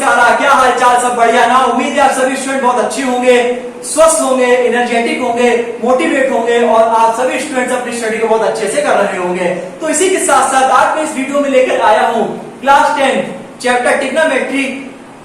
नमस्कार, क्या हाल चाल, सब बढ़िया ना। उम्मीद है आप सभी स्टूडेंट बहुत अच्छे होंगे, स्वस्थ होंगे, एनर्जेटिक होंगे, मोटिवेट होंगे और आप सभी स्टूडेंट्स अपनी स्टडी को बहुत अच्छे से कर रहे होंगे। तो इसी के साथ साथ आज मैं इस वीडियो में लेकर आया हूं class 10 chapter trigonometry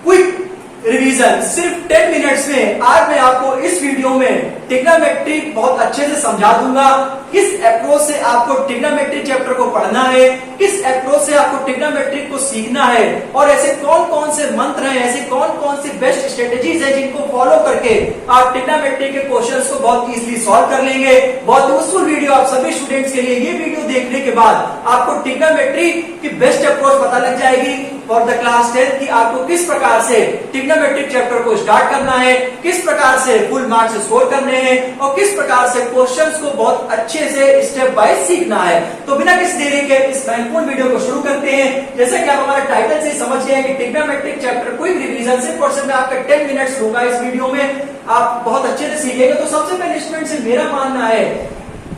quick revision. सिर्फ 10 मिनट्स में आज मैं आपको इस वीडियो में ट्रिग्नोमेट्री बहुत अच्छे से समझा दूंगा। किस अप्रोच से आपको ट्रिग्नोमेट्री चैप्टर को पढ़ना है, किस अप्रोच से आपको ट्रिग्नोमेट्री को सीखना है और ऐसे कौन कौन से मंत्र हैं, ऐसे कौन कौन से बेस्ट स्ट्रेटेजीज हैं जिनको फॉलो करके आप ट्रिग्नोमेट्री के क्वेश्चंस को बहुत इजीली सॉल्व कर लेंगे। बहुत यूजफुल वीडियो आप सभी स्टूडेंट्स के लिए। ये वीडियो देखने के बाद आपको ट्रिग्नोमेट्री की बेस्ट अप्रोच पता लग जाएगी फॉर द क्लास 10 कि आपको किस प्रकार से ट्रिग्नोमेट्री चैप्टर को स्टार्ट करना है, किस प्रकार से फुल मार्क्स स्कोर करने हैं और किस प्रकार से क्वेश्चंस को बहुत अच्छे से स्टेप बाय सीखना है। तो बिना किसी देरी के इस महत्वपूर्ण वीडियो को शुरू करते हैं। जैसे कि आप हमारे टाइटल से समझ गए हैं कि ट्रिग्नोमेट्रिक चैप्टर क्विक रिवीजन सिर्फ और सिर्फ मैं आपका 10 मिनट्स लूंगा इस वीडियो में, आप बहुत अच्छे से सीखेंगे। तो सबसे पहले स्टूडेंट से मेरा मानना है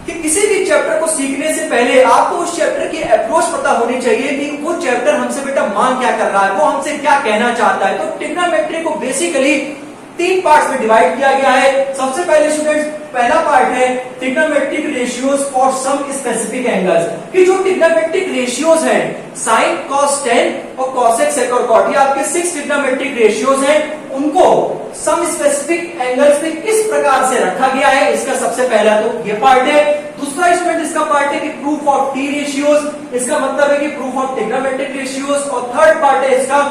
कि किसी भी चैप्टर को सीखने से पहले आपको उस चैप्टर की अप्रोच पता होनी चाहिए कि वो चैप्टर हमसे बेटा मांग क्या कर रहा है, वो हमसे क्या कहना चाहता है। तो ट्रिग्नोमेट्री को बेसिकली 3 पार्ट्स में डिवाइड किया गया है। सबसे पहले स्टूडेंट्स पहला पार्ट है trigonometric ratios for some specific angles, कि जो ट्रिग्नोमेट्रिक रेशियोज हैं sin cos tan और cosec sec और cot, ये आपके 6 ट्रिग्नोमेट्रिक रेशियोज हैं, उनको सम स्पेसिफिक एंगल्स में किस प्रकार से रखा गया है, इसका सबसे पहला तो ये पार्ट है। दूसरा स्टूडेंट इसका पार्ट है कि प्रूफ ऑफ टी रेशियोज, इसका मतलब है कि प्रूफ ऑफ ट्रिग्नोमेट्रिक रेशियोज। और थर्ड पार्ट है इसका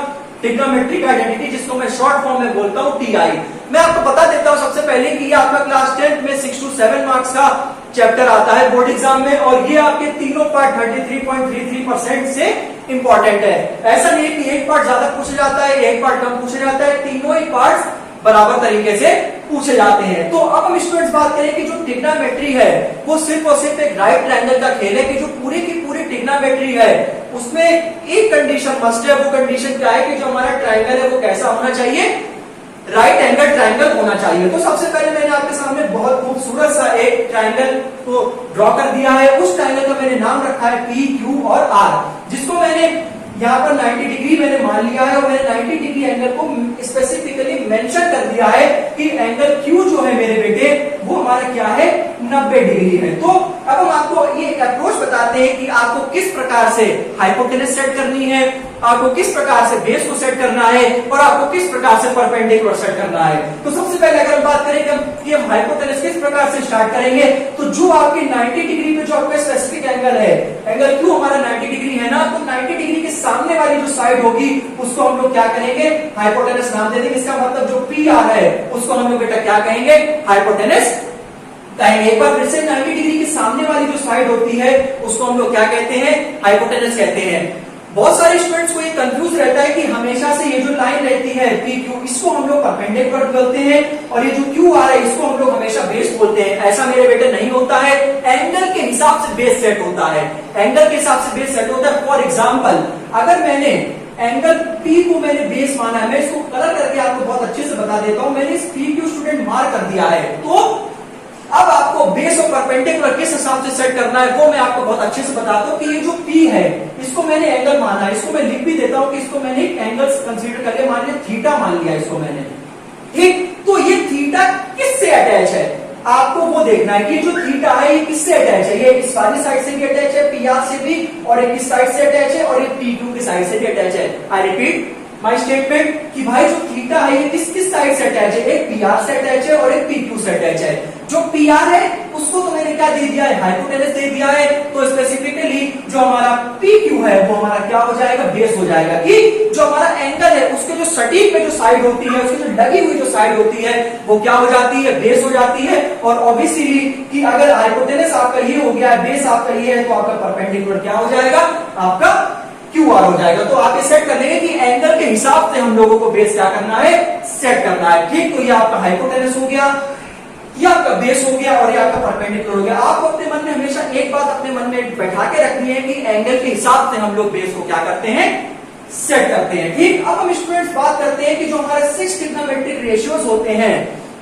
ट्रिग्नोमेट्रिक आइडेंटिटी, जिसको मैं शॉर्ट फॉर्म में बोलता हूं टीआई। मैं आपको बता देता हूं सबसे पहले कि ये आपका क्लास 10 में 6 to 7 मार्क्स का चैप्टर आता है बोर्ड एग्जाम में, और ये आपके तीनों पार्ट 33.33% से इंपॉर्टेंट है। ऐसा नहीं कि एक पार्ट ज्यादा पूछा जाता है, एक पार्ट कम पूछा जाता है, तीनों ही पार्ट बराबर तरीके से पूछे जाते हैं। तो अब हम स्टूडेंट्स बात करें कि जो ट्रिग्नोमेट्री है वो सिर्फ और सिर्फ एक राइट ट्रायंगल का खेल है, कि जो पूरी की पूरी ट्रिग्नोमेट्री है उसमें एक कंडीशन मस्ट है। वो कंडीशन क्या है कि जो हमारा ट्रायंगल है वो कैसा होना चाहिए, राइट एंगल ट्रायंगल होना चाहिए। तो सबसे पहले मैंने आपके सामने बहुत खूबसूरत सा एक ट्रायंगल को ड्रॉ कर दिया है। उस ट्रायंगल का मैंने नाम रखा है पी, क्यू और आर, जिसको मैंने यहाँ पर 90 डिग्री मैंने मान लिया है और मैंने 90 डिग्री एंगल को स्पेसिफिकली मेंशन कर दिया है कि एंगल क्यू जो है मेरे बेटे वो हमारा क्या है, 90 डिग्री है। तो अब हम आपको ये अप्रोच बताते हैं कि आपको किस प्रकार से हाइपोटेनस सेट करनी है, आपको किस प्रकार से बेस को सेट करना है और आपको किस प्रकार से परपेंडिकुलर सेट करना है। तो सबसे पहले अगर हम बात करें कि हम हाइपोटेनस किस प्रकार से स्टार्ट करेंगे, तो जो आपकी 90 डिग्री पे जो आपका स्पेसिफिक एंगल है, एंगल क्यू हमारा 90 डिग्री है ना, तो 90 डिग्री के सामने वाली जो साइड होगी उसको हम लोग क्या करेंगे, हाइपोटेनस नाम दे देंगे। इसका मतलब जो पी आर है उसको हम लोग बेटा क्या कहेंगे, हाइपोटेनस कहेंगे। एक बार फिर से 90 डिग्री के सामने वाली जो साइड होती है उसको हम लोग क्या कहते हैं, हाइपोटेनस कहते हैं। बहुत सारे स्टूडेंट्स को ये कंफ्यूज रहता है कि हमेशा से ये जो लाइन रहती है पी क्यू, इसको हम लोग परपेंडिकुलर बोलते हैं और ये जो क्यू आर है इसको हम लोग हमेशा बेस बोलते हैं। ऐसा मेरे बेटे नहीं होता है, एंगल के हिसाब से बेस सेट होता है, एंगल के हिसाब से बेस सेट होता है। फॉर एग्जाम्पल अगर मैंने एंगल P को मैंने बेस माना है, मैं इसको कलर करके आपको बहुत अच्छे से बता देता हूं। मैंने इस P क्यू स्टूडेंट मार्क कर दिया है, तो अब आपको बेस और परपेंडिकुलर किस हिसाब से सेट करना है वो मैं आपको बहुत अच्छे से बताता हूं। कि ये जो P है इसको मैंने एंगल माना है, इसको मैं लिख भी देता हूं कि इसको मैंने एंगल कंसीडर करके मान लिया, थीटा मान लिया इसको मैंने, ठीक। तो ये थीटा किससे अटैच है आपको वो देखना है कि जो थीटा है ये किससे अटैच है। ये इस वाली साइड से भी अटैच है पी आर से भी, और एक इस साइड से अटैच है और एक पी क्यू की साइड से भी अटैच है। आई रिपीट माई स्टेटमेंट कि भाई जो थीटा है ये किस किस साइड से अटैच है, एक पी आर से अटैच है और एक पी क्यू से अटैच है। जो पी आर है उसको तो मैंने क्या दे दिया है, हाइपोटेनस दे दिया है। तो स्पेसिफिकली जो हमारा पी क्यू है वो हमारा क्या हो जाएगा, बेस हो जाएगा। कि जो हमारा एंगल है उसके जो सटीक में जो साइड होती है, उसकी जो लगी हुई जो साइड होती है वो क्या हो जाती है, बेस हो जाती है। और ऑब्वियसली कि अगर हाइपोटेनस आपका ये हो गया है, बेस आपका ये है, तो आपका परपेंडिकुलर क्या हो जाएगा, आपका क्यू आर हो जाएगा। तो आप ये सेट कर लेंगे कि एंगल के हिसाब से हम लोगों को बेस क्या करना है, सेट करना है, ठीक। तो ये आपका हाइपोटेनस हो गया, ये आपका बेस हो गया और ये आपका परपेंडिकुलर हो गया। आपको अपने मन में हमेशा एक बात अपने मन में बैठा के रखनी है कि एंगल के हिसाब से हम लोग बेस को क्या करते हैं, सेट करते हैं, ठीक। अब हम स्टूडेंट्स बात करते हैं कि जो हमारे 6 ट्रिग्नोमेट्रिक रेशियोज होते हैं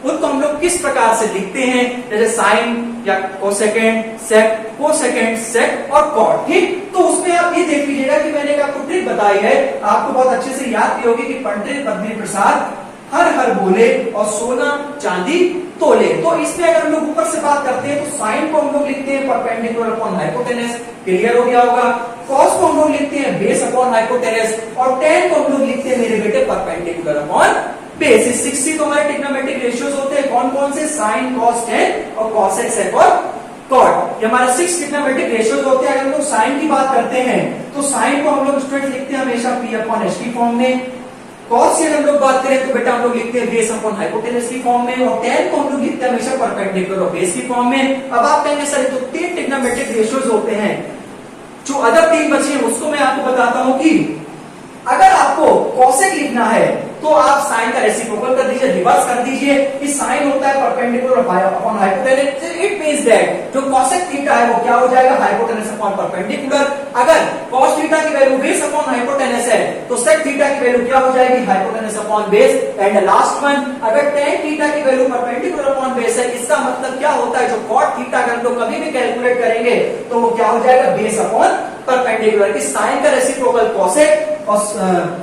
उनको हम लोग किस प्रकार से लिखते हैं, जैसे साइन या कोसेकेंड, सेक, कोसेकेंड, सेक और कॉट, ठीक। तो उसमें आप ये देख लीजिएगा कि मैंने एक आपको ट्रिक बताई है, आपको बहुत अच्छे से याद की होगी कि पंडित पद्मनी प्रसाद हर हर बोले और सोना चांदी तोले। तो इसमें अगर हम लोग ऊपर से बात करते हैं तो साइन को हम लोग लिखते हैं परपेंडिकुलर अपॉन हाइपोटेनस, क्लियर हो गया होगा। कॉस को हम लोग लिखते हैं बेस अपॉन हाइपोटेनस और टेन को हम लोग लिखते हैं मेरे बेटे परपेंडिकुलर अपॉन बेस। इस 60 तो हमारे ट्रिग्नोमेट्रिक रेशियोज होते हैं कौन कौन से, साइन कॉस टेन और कॉस एक्स और कॉट। ये हमारे 6 ट्रिग्नोमेट्रिक रेशियोज होते हैं। अगर हम लोग साइन की बात करते हैं तो साइन को हम लोग स्टूडेंट लिखते हैं हमेशा पी अपॉन एच की फॉर्म में। कॉस की हम लोग बात करें तो बेटा हम लोग लिखते हैं बेस अपॉन हाइपोटेनस की फॉर्म में और टेन को हम लोग लिखते हैं हमेशा परपेंडिकुलर और बेस की फॉर्म में। अब आप कहेंगे सर तो 3 ट्रिग्नोमेट्रिक रेशियोज होते हैं, जो अदर 3 बचे हैं उसको मैं आपको बताता हूं कि अगर आपको कॉसेक लिखना है तो आप साइन का रेसिप्रोकल कर दीजिए, रिवर्स कर दीजिए कि साइन होता है perpendicular upon hypotenuse. It means that जो कॉसेक थीटा है वो क्या हो जाएगा, हाइपोटेनस अपॉन परपेंडिकुलर। अगर कॉस थीटा की वैल्यू बेस अपॉन हाइपोटेनस है तो सेक थीटा की वैल्यू क्या हो जाएगी, hypotenuse upon base. And last one, अगर टेन थीटा की वैल्यू परपेंडिकुलर अपॉन बेस है, इसका मतलब क्या होता है, जो कॉट थीटा अगर हम लोग कभी भी कैलकुलेट करेंगे तो वो क्या हो जाएगा, बेस अपॉन परपेंडिकुलर। कि साइन का रेसिप्रोकल कॉसेक और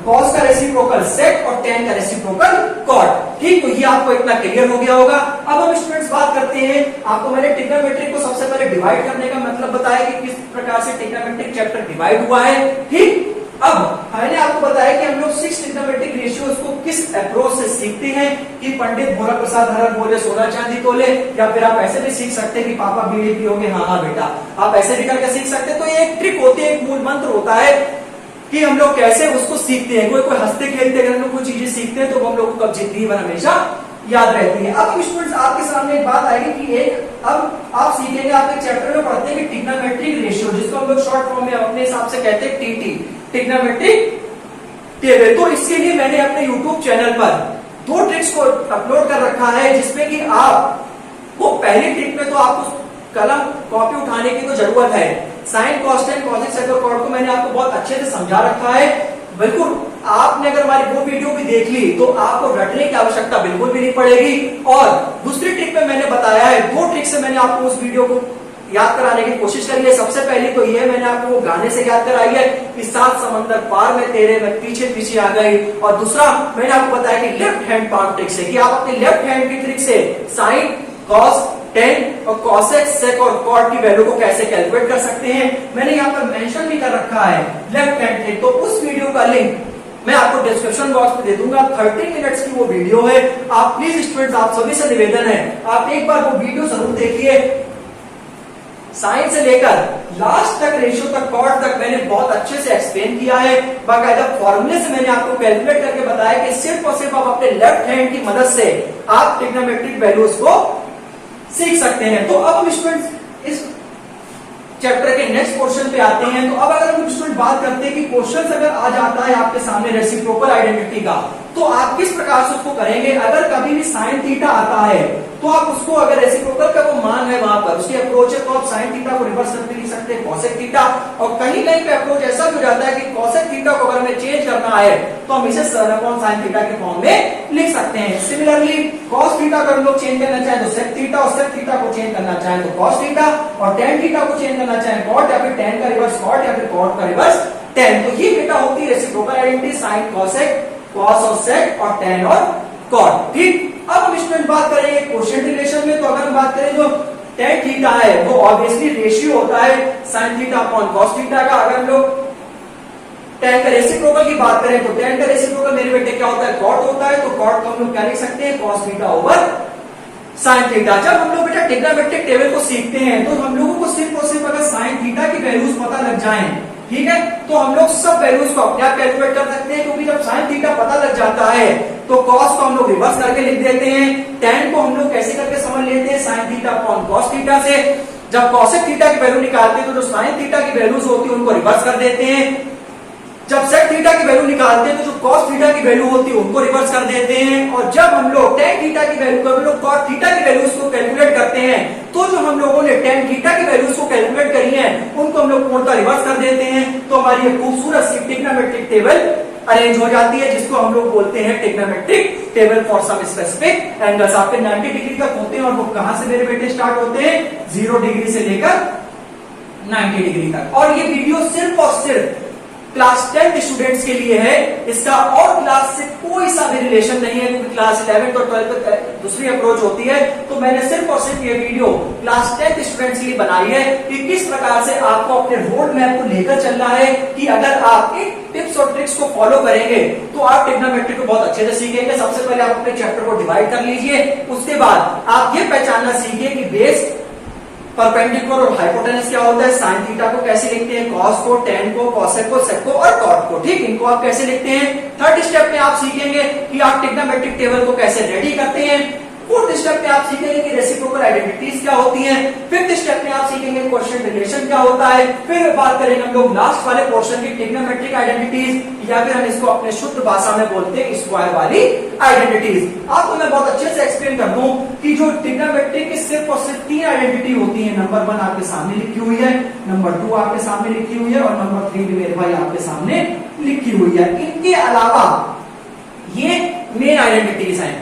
कॉस का रेसिप्रोकल सेक और टेन का रेसिप्रोकल कॉट। ठीक, तो ये आपको इतना क्लियर हो गया होगा। अब हम स्टूडेंट्स बात करते हैं, आपको मैंने ट्रिग्नोमेट्री को सबसे पहले डिवाइड करने का मतलब बताया कि किस प्रकार से ट्रिग्नोमेट्रिक चैप्टर डिवाइड हुआ है। ठीक, अब मैंने आपको बताया कि हम लोग 6 ट्रिग्नोमेट्रिक रेशियोज को किस अप्रोच से सीखते हैं कि पंडित भोला प्रसाद हर बोले सोना चांदी तोले, या फिर आप ऐसे भी सीख सकते हैं कि पापा बीड़ी पियोगे, हाँ हाँ बेटा, आप ऐसे भी करके सीख सकते हैं। तो ये एक ट्रिक होती है, एक मूल मंत्र होता है कि हम लोग कैसे उसको सीखते हैं। कोई हंसते खेलते अगर हम लोग कोई चीजें सीखते हैं तो हम लोग को कब जिंदगी भर हमेशा याद रहती है। अब स्टूडेंट्स आपके सामने एक बात आएगी कि एक अब आप सीखेंगे, आप एक चैप्टर में पढ़ते हैं कि ट्रिग्नोमेट्रिक रेशियो, जिसको हम लोग शॉर्ट फॉर्म में अपने हिसाब से कहते हैं टीटी, ट्रिग्नोमेट्रिक टेबल। तो इसके लिए मैंने अपने यूट्यूब चैनल पर 2 ट्रिक्स को अपलोड कर रखा है, जिसमें कि आप वो पहली ट्रिक में तो आपको कलम कॉपी उठाने की तो जरूरत है। Sign cos ten cos x और कॉट को मैंने आपको बहुत अच्छे से समझा रखा है। बिल्कुल आपने अगर हमारी वो वीडियो भी देख ली तो आपको रटने की आवश्यकता बिल्कुल भी नहीं पड़ेगी। और दूसरी ट्रिक में मैंने बताया है, 2 ट्रिक से मैंने आपको उस वीडियो को याद कराने की कोशिश करी है। सबसे पहले तो ये मैंने आपको वो गाने से याद कराई है कि 7 समंदर पार में तेरे मैं पीछे पीछे आ गई। और दूसरा मैंने आपको बताया कि लेफ्ट हैंड पाम ट्रिक से, कि आप अपने लेफ्ट हैंड की ट्रिक से साइन कॉस टेन और कॉस एक्स सेक और कॉट की वैल्यू को कैसे कैलकुलेट कर सकते हैं, मैंने यहाँ पर मेंशन भी कर रखा है लेफ्ट हैंड ट्रिक। तो उस वीडियो का लिंक मैं आपको डिस्क्रिप्शन बॉक्स में दे दूंगा। 30 मिनट्स की वो वीडियो है। आप प्लीज स्टूडेंट्स, आप सभी से निवेदन है, आप एक बार वो वीडियो जरूर देखिए। साइन से लेकर लास्ट तक, रेशियो तक, कॉट तक मैंने बहुत अच्छे से एक्सप्लेन किया है। बाकायदा फॉर्मूले से मैंने आपको कैलकुलेट करके बताया कि सिर्फ और सिर्फ आप अपने लेफ्ट हैंड की मदद से आप ट्रिग्नोमेट्रिक वैल्यूज को सीख सकते हैं। तो अब हम स्टूडेंट्स इस चैप्टर के नेक्स्ट पोर्शन पे आते हैं। तो अब अगर हम स्टूडेंट बात करते हैं कि क्वेश्चन अगर आ जाता है आपके सामने रेसिप्रोकल आइडेंटिटी का, तो आप किस प्रकार से उसको करेंगे। अगर कभी भी साइन थीटा आता है तो आप उसको, अगर रेसिप्रोकल का वो मान है वहां पर उसकी अप्रोच है, तो आप साइन थीटा को रिवर्स करके लिख सकते हैं कॉसेक थीटा। और कहीं कहीं पे अप्रोच ऐसा भी हो जाता है कि कॉसेक थीटा को अगर हमें चेंज करना है तो हम इसे sin थीटा के फॉर्म में लिख सकते हैं। सिमिलरली कॉस थीटा अगर हम लोग चेंज करना चाहें तो सेक थीटा, और सेक थीटा को चेंज करना चाहें तो कॉस थीटा, और टेन थीटा को चेंज करना चाहें कॉट, या फिर टेन का रिवर्स कॉट, या फिर कॉट का रिवर्स टेन। तो ये बेटा होती है reciprocal identity, sign cosec, cos और सेक, और टेन और कॉट। ठीक, अब हम स्टूडेंट बात करेंगे क्वोशिएंट रिलेशन में। तो अगर हम बात करें जो टेन थीटा है वो ऑब्वियसली रेशियो होता है sine theta upon cos theta का। अगर हम लोग टेन का रेसिप्रोकल की बात करें तो टेन का रेसिप्रोकल मेरे बेटे क्या होता है, कॉट होता है। तो कॉट को हम लोग क्या लिख सकते हैं, cos theta over sine theta. जब हम लोग बेटा ट्रिग्नोमेट्रिक टेबल को सीखते हैं तो हम लोगों को सिर्फ और सिर्फ अगर साइन थीटा की वैल्यूज पता लग जाएं, ठीक है, तो हम लोग सब वैल्यूज को अपने आप कैलकुलेट कर सकते हैं। क्योंकि जब साइन थीटा पता लग जाता है तो कॉस को हम लोग रिवर्स करके लिख देते हैं, टेन को हम लोग कैसे करके समझ लेते हैं, sine theta upon cos theta से। जब कॉसेक थीटा की वैल्यू निकालते हैं तो जो साइन थीटा की वैल्यूज होती है उनको रिवर्स कर देते हैं। जब सेक थीटा की वैल्यू निकालते हैं तो जो कॉस थीटा की वैल्यू होती है उनको रिवर्स कर देते हैं। और जब हम लोग टेन थीटा की वैल्यू को, हम लोग कॉस थीटा की वैल्यूज को कैलकुलेट करते हैं तो जो हम लोगों ने टेन थीटा की वैल्यूज को कैलकुलेट करी है उनको हम लोग कोण का रिवर्स कर देते हैं। तो हमारी ये खूबसूरत सी ट्रिग्नोमेट्रिक टेबल अरेंज हो जाती है, जिसको हम लोग बोलते हैं trigonometric table for some specific angles. आपके 90 डिग्री तक होते हैं और वो कहां से मेरे बेटे स्टार्ट होते हैं, 0 डिग्री से लेकर 90 डिग्री तक। और ये वीडियो सिर्फ और सिर्फ क्लास 10th स्टूडेंट्स के लिए है, इसका और क्लास से कोई सा भी रिलेशन नहीं है, क्योंकि क्लास 11th और 12th दूसरी अप्रोच होती है। तो मैंने सिर्फ और सिर्फ ये वीडियो क्लास 10th स्टूडेंट्स के लिए बनाई है कि किस प्रकार से आपको अपने रोड मैप को लेकर चलना है, कि अगर आप इन टिप्स और ट्रिक्स को फॉलो करेंगे तो आप ट्रिग्नोमेट्री को बहुत अच्छे से सीखेंगे। सबसे पहले आप अपने चैप्टर को डिवाइड कर लीजिए, उसके बाद आप ये पहचानना सीखिए कि बेस, परपेंडिकुलर और हाइपोटेनस क्या होता है, साइन थीटा को कैसे लिखते हैं, कॉस को, टेन को, कोसेक को, सेक को और कॉट को, ठीक, इनको आप कैसे लिखते हैं। थर्ड स्टेप में आप सीखेंगे कि आप ट्रिग्नोमेट्रिक टेबल को कैसे रेडी करते हैं। फोर्थ स्टेप में आप सीखेंगे कि रेसिप्रोकल आइडेंटिटीज क्या होती हैं। फिफ्थ स्टेप में आप सीखेंगे क्वेश्चन रिलेशन क्या होता है। फिर बात करेंगे हम लोग लास्ट वाले पोर्शन की ट्रिग्नोमेट्रिक आइडेंटिटीज, या फिर हम इसको अपने शुद्ध भाषा में बोलते हैं स्क्वायर वाली आइडेंटिटीज। आपको मैं बहुत अच्छे से एक्सप्लेन कर दूं कि जो ट्रिग्नोमेट्रिक की सिर्फ और सिर्फ 3 आइडेंटिटी होती है। नंबर 1 आपके सामने लिखी हुई है, नंबर 2 आपके सामने लिखी हुई है और नंबर 3 भी मेरे भाई आपके सामने लिखी हुई है। इनके अलावा ये मेन आइडेंटिटीज हैं,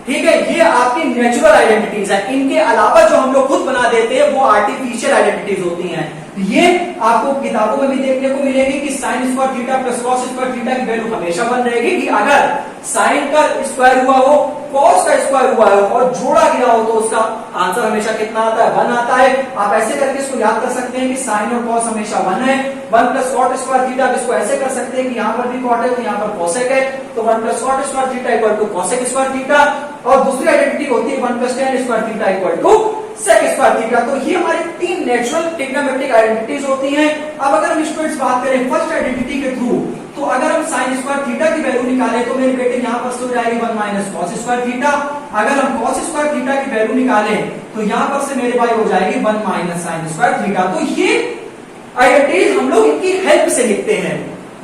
ठीक है, ये आपकी नेचुरल आइडेंटिटीज है। इनके अलावा जो हम लोग खुद बना देते हैं वो आर्टिफिशियल आइडेंटिटीज होती हैं। ये आपको किताबों में भी देखने को मिलेगी कि sine square theta plus cos square theta की वैल्यू हमेशा 1 रहेगी, कि अगर साइन का स्क्वायर हुआ हो, कॉस का स्क्वायर हुआ हो और जोड़ा गया हो तो उसका आंसर हमेशा कितना आता है, 1 आता है। आप ऐसे करके इसको याद कर सकते हैं कि साइन और कॉस हमेशा 1 है। 1 प्लस कॉट स्क्वायर थीटा, इसको ऐसे कर सकते हैं कि यहाँ पर भी कॉट है तो यहाँ पर कॉसेक है, तो 1 plus cot square theta equal to cosec square theta. और दूसरी आइडेंटिटी होती है 1 plus tan square theta equal to sec square theta. तो ये हमारी 3 नेचुरल ट्रिग्नोमेट्रिक आइडेंटिटीज होती हैं। अब अगर हम स्टूडेंट्स बात करें फर्स्ट आइडेंटिटी के थ्रू, तो अगर हम साइन स्क्वायर थीटा की वैल्यू निकालें तो मेरे बेटे यहाँ पर हो जाएगी 1 माइनस कॉस स्क्वायर थीटा। अगर हम कॉस स्क्वायर थीटा की वैल्यू निकालें तो यहाँ पर से मेरे भाई हो जाएगी 1 माइनस साइन स्क्वायर थीटा। तो ये आइडेंटिटीज हम लोग इनकी हेल्प से लिखते हैं।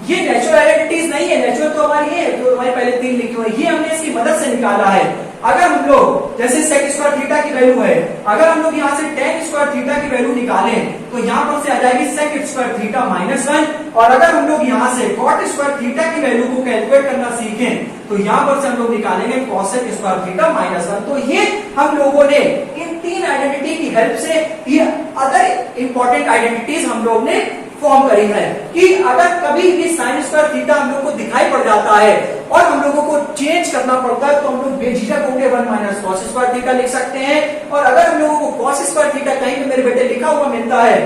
ये नेचुरल आइडेंटिटीज नहीं है, नेचुरल तो हमारी है जो हमारे पहले 3 लिखी हुई है, ये हमने इसकी मदद से निकाला है। अगर हम लोग जैसे सेक स्क्वायर थीटा की वैल्यू है, अगर हम लोग यहाँ से टेन स्क्वायर थीटा की वैल्यू निकालें तो यहाँ पर से आ जाएगी सेक स्क्वायर थीटा माइनस 1। और अगर हम लोग यहाँ से कॉट स्क्वायर थीटा की वैल्यू को कैलकुलेट करना सीखें तो यहाँ पर से हम लोग निकालेंगे कॉसेक स्क्वायर थीटा माइनस 1। तो ये हम लोगों ने इन 3 आइडेंटिटी की हेल्प से ये अदर इंपॉर्टेंट आइडेंटिटीज हम लोग ने फॉर्म करी है, कि अगर कभी भी साइन स्क्वायर थीटा हम लोग को दिखाई पड़ जाता है और हम लोगों को चेंज करना पड़ता है तो हम लोग बेझिझक होकर 1 माइनस कॉस स्क्वायर थीटा लिख सकते हैं। और अगर हम लोगों को कॉस स्क्वायर थीटा कहीं पे मेरे बेटे लिखा हुआ मिलता है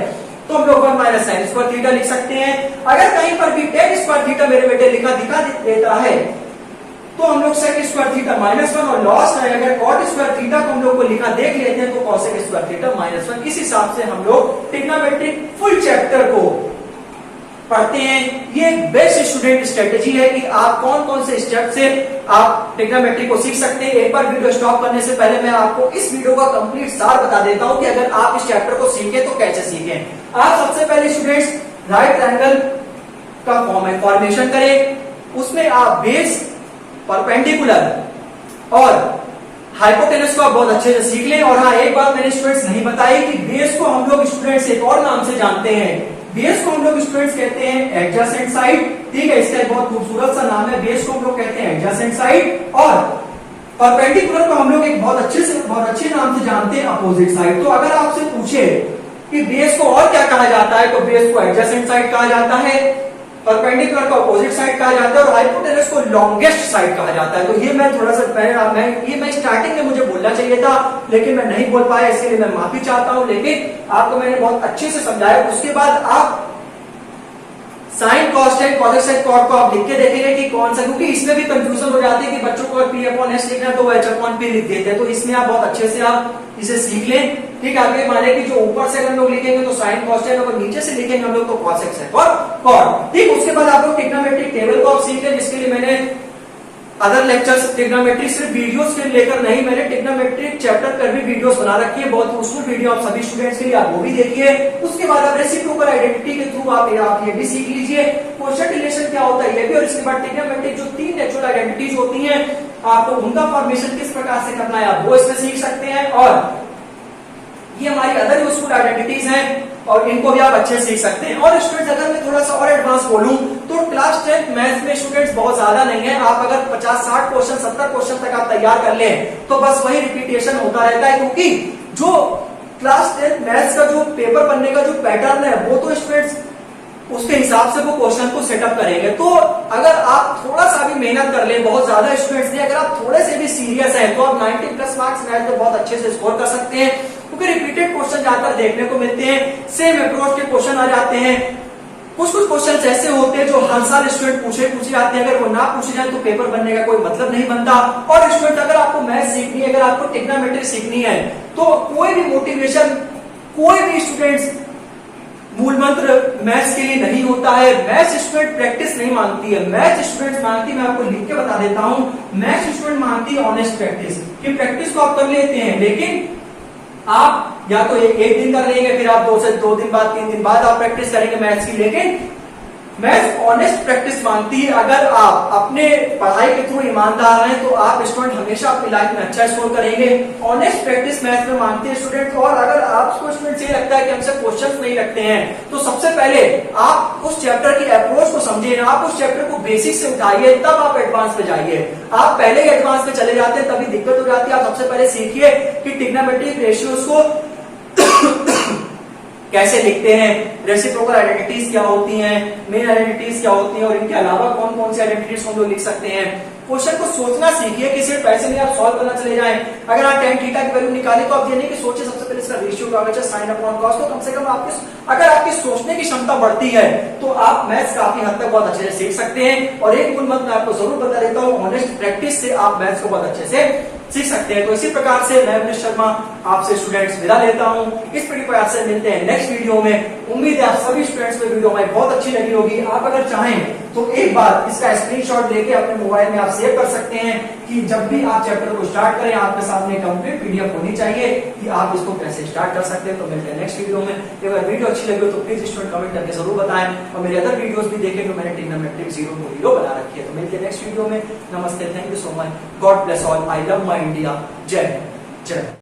तो हम लोग 1 माइनस साइन स्क्वायर थीटा लिख सकते हैं। अगर कहीं पर भी टेन स्क्वायर थीटा मेरे बेटे दिखा देता है तो हम लोग सेक स्क्वायर थीटा माइनस 1, और लास्ट है अगर कॉट स्क्वायर थीटा को हम लोग को लिखा देख लेते हैं तो कॉसेक स्क्वायर थीटा माइनस 1। इस हिसाब से हम लोग ट्रिग्नोमेट्रिक फुल चैप्टर को पढ़ते हैं। ये बेस्ट स्टूडेंट स्ट्रेटेजी है कि आप कौन कौन से स्टेप से आप ट्रिग्नोमेट्री को सीख सकते हैं। एक बार वीडियो स्टॉप करने से पहले मैं आपको इस वीडियो का कंप्लीट सार बता देता हूं कि अगर आप इस चैप्टर को सीखें तो कैसे सीखें। आप सबसे पहले स्टूडेंट्स राइट ट्रायंगल का फॉर्मेशन करें, उसमें आप बेस, परपेंडिकुलर और हाइपोटेनस को आप बहुत अच्छे से सीख लें। और हाँ, एक बात मैंने स्टूडेंट्स नहीं बताई कि बेस को हम लोग स्टूडेंट्स एक और नाम से जानते हैं। बेस को हम लोग स्टूडेंट्स कहते हैं एडजेसेंट साइड, ठीक है, इसका एक बहुत खूबसूरत सा नाम है। बेस को हम लोग कहते हैं एडजेसेंट साइड, और परपेंडिकुलर को हम लोग एक बहुत अच्छे नाम से जानते हैं अपोजिट साइड। तो अगर आपसे पूछे कि बेस को और क्या कहा जाता है तो बेस को एडजेसेंट साइड कहा जाता है, परपेंडिकुलर को अपोजिट साइड कहा जाता है और हाइपोटेनस को लॉन्गेस्ट साइड कहा जाता है। तो ये मैं थोड़ा सा मैं स्टार्टिंग में मुझे बोलना चाहिए था लेकिन मैं नहीं बोल पाया, इसके लिए मैं माफी चाहता हूं। लेकिन आपको मैंने बहुत अच्छे से समझाया। उसके बाद आप sine cos tan cosec sine cot को आप लिख के देखेंगे कि कौन सा, क्योंकि इसमें भी कंफ्यूजन हो जाती है कि बच्चों को पी अपॉन एस लिखना है तो एच अपॉन पी लिख देते हैं। तो इसमें आप बहुत अच्छे से आप इसे सीख लें, ठीक है। आगे माने कि जो ऊपर से हम लोग लिखेंगे तो साइन कॉस टेन, और नीचे से लिखेंगे हम लोग तो कॉसेक साइन कॉट, ठीक। उसके बाद आप लोग ट्रिग्नोमेट्रिक टेबल को आप सीख लें, जिसके लिए मैंने अदर लेक्चर्स ट्रिग्नोमेट्री सिर्फ वीडियोस के लेकर नहीं, मैंने ट्रिग्नोमेट्रिक चैप्टर पर भी वीडियोस बना रखी है, बहुत यूजफुल वीडियो आप सभी स्टूडेंट्स के लिए, आप वो भी देखिए। उसके बाद आप रेसिप्रोकल आइडेंटिटी के थ्रू आप ये भी सीख लीजिए, क्वोशिएंट रिलेशन क्या होता है ये भी। और इसके बाद ट्रिग्नोमेट्रिक जो 3 नेचुरल आइडेंटिटीज होती हैं आपको उनका फॉर्मेशन किस प्रकार से करना है आप वो इसमें सीख सकते हैं। और ये हमारी अदर यूजफुल आइडेंटिटीज हैं और इनको भी आप अच्छे से सीख सकते हैं। और स्टूडेंट्स अगर मैं थोड़ा सा और एडवांस बोलूं तो क्लास 10th मैथ्स में स्टूडेंट्स बहुत ज्यादा नहीं है। आप अगर 50-60 क्वेश्चन 70 क्वेश्चन तक आप तैयार कर लें तो बस वही रिपीटेशन होता रहता है, क्योंकि जो क्लास 10 मैथ्स का जो पेपर बनने का जो पैटर्न है वो तो स्टूडेंट्स उसके हिसाब से वो क्वेश्चन को सेटअप करेंगे। तो अगर आप थोड़ा सा भी मेहनत कर ले, बहुत ज्यादा स्टूडेंट्स ने, अगर आप थोड़े से भी सीरियस हैं तो आप 90 प्लस मार्क्स मैथ में बहुत अच्छे से स्कोर कर सकते हैं, क्योंकि रिपीटेड क्वेश्चन ज्यादातर देखने को मिलते हैं, सेम अप्रोच के क्वेश्चन आ जाते हैं। कुछ क्वेश्चन ऐसे होते हैं जो हर साल स्टूडेंट पूछे जाते हैं, अगर वो ना पूछे जाए तो पेपर बनने का कोई मतलब नहीं बनता। और स्टूडेंट अगर आपको मैथ सीखनी है, अगर आपको ट्रिग्नोमेट्री सीखनी है, तो कोई भी मोटिवेशन, कोई भी स्टूडेंट्स मूल मंत्र मैथ्स के लिए नहीं होता है। मैथ्स स्टूडेंट प्रैक्टिस नहीं मांगती है, मैथ्स स्टूडेंट मांगती है, मैं आपको लिख के बता देता हूं, मैथ्स स्टूडेंट मांगती है ऑनेस्ट प्रैक्टिस, कि प्रैक्टिस को आप कर लेते हैं, लेकिन आप या तो एक दिन कर लेंगे, फिर आप 2 दिन बाद 3 दिन बाद आप प्रैक्टिस करेंगे मैथ्स की, लेकिन मैथ्स ऑनेस्ट प्रैक्टिस मांगती है। अगर आप अपने पढ़ाई के थ्रू ईमानदार हैं तो आप स्टूडेंट हमेशा अपनी लाइफ में अच्छा स्कोर करेंगे। ऑनेस्ट प्रैक्टिस मैथ्स में मांगती है स्टूडेंट। और अगर आपको स्टूडेंट ये लगता है कि हमसे क्वेश्चंस नहीं लगते हैं, तो सबसे पहले आप उस चैप्टर की अप्रोच को समझिए, आप उस चैप्टर को बेसिक से उठाइए, तब आप एडवांस पे जाइए। आप पहले ही एडवांस पे चले जाते हैं तभी दिक्कत हो जाती है। आप सबसे पहले सीखिए कि ट्रिग्नोमेट्रिक रेशियोज को कैसे लिखते हैं, रेसिप्रोकल आइडेंटिटीज क्या होती हैं, मेन आइडेंटिटीज क्या होती हैं, और इनके अलावा कौन कौन सी आइडेंटिटीज हम लोग लिख सकते हैं। क्वेश्चन को सोचना सीखिए कि सिर्फ ऐसे नहीं आप सॉल्व करना चले जाएं। अगर आप tan थीटा की वैल्यू निकाली तो आप ये नहीं कि सोचिए सबसे पहले इसका रेशियो क्या होगा, साइन अपॉन कॉस। तो कम से कम अगर आपकी सोचने की क्षमता बढ़ती है तो आप मैथ्स काफी हद तक बहुत अच्छे से सीख सकते हैं। और एक मूल मंत्र मैं आपको जरूर बता देता हूँ, ऑनेस्ट प्रैक्टिस से आप मैथ्स को बहुत अच्छे से सीख सकते हैं। तो इसी प्रकार से मैं अमरीश शर्मा आपसे स्टूडेंट्स विदा लेता हूं। इस प्रकार से मिलते हैं नेक्स्ट वीडियो में। उम्मीद है आप सभी स्टूडेंट्स को वीडियो हमारी बहुत अच्छी लगी होगी। आप अगर चाहें तो एक बार इसका स्क्रीनशॉट लेके अपने मोबाइल में आप सेव कर सकते हैं, कि जब भी आप चैप्टर को स्टार्ट करें आपके सामने कंप्लीट पीडीएफ होनी चाहिए कि आप इसको कैसे स्टार्ट कर सकते हैं। तो मिलते हैं नेक्स्ट वीडियो में। अगर वीडियो अच्छी लगी हो तो प्लीज स्टूडेंट कमेंट करके जरूर बताएं, और मेरे अदर वीडियोस भी देखें जो मैंने ट्रिग्नोमेट्रिक 0 को हीरो बना रखी है। तो मिलते हैं नेक्स्ट वीडियो में। नमस्ते, thank you so much, God bless all, I love my India, जय जय।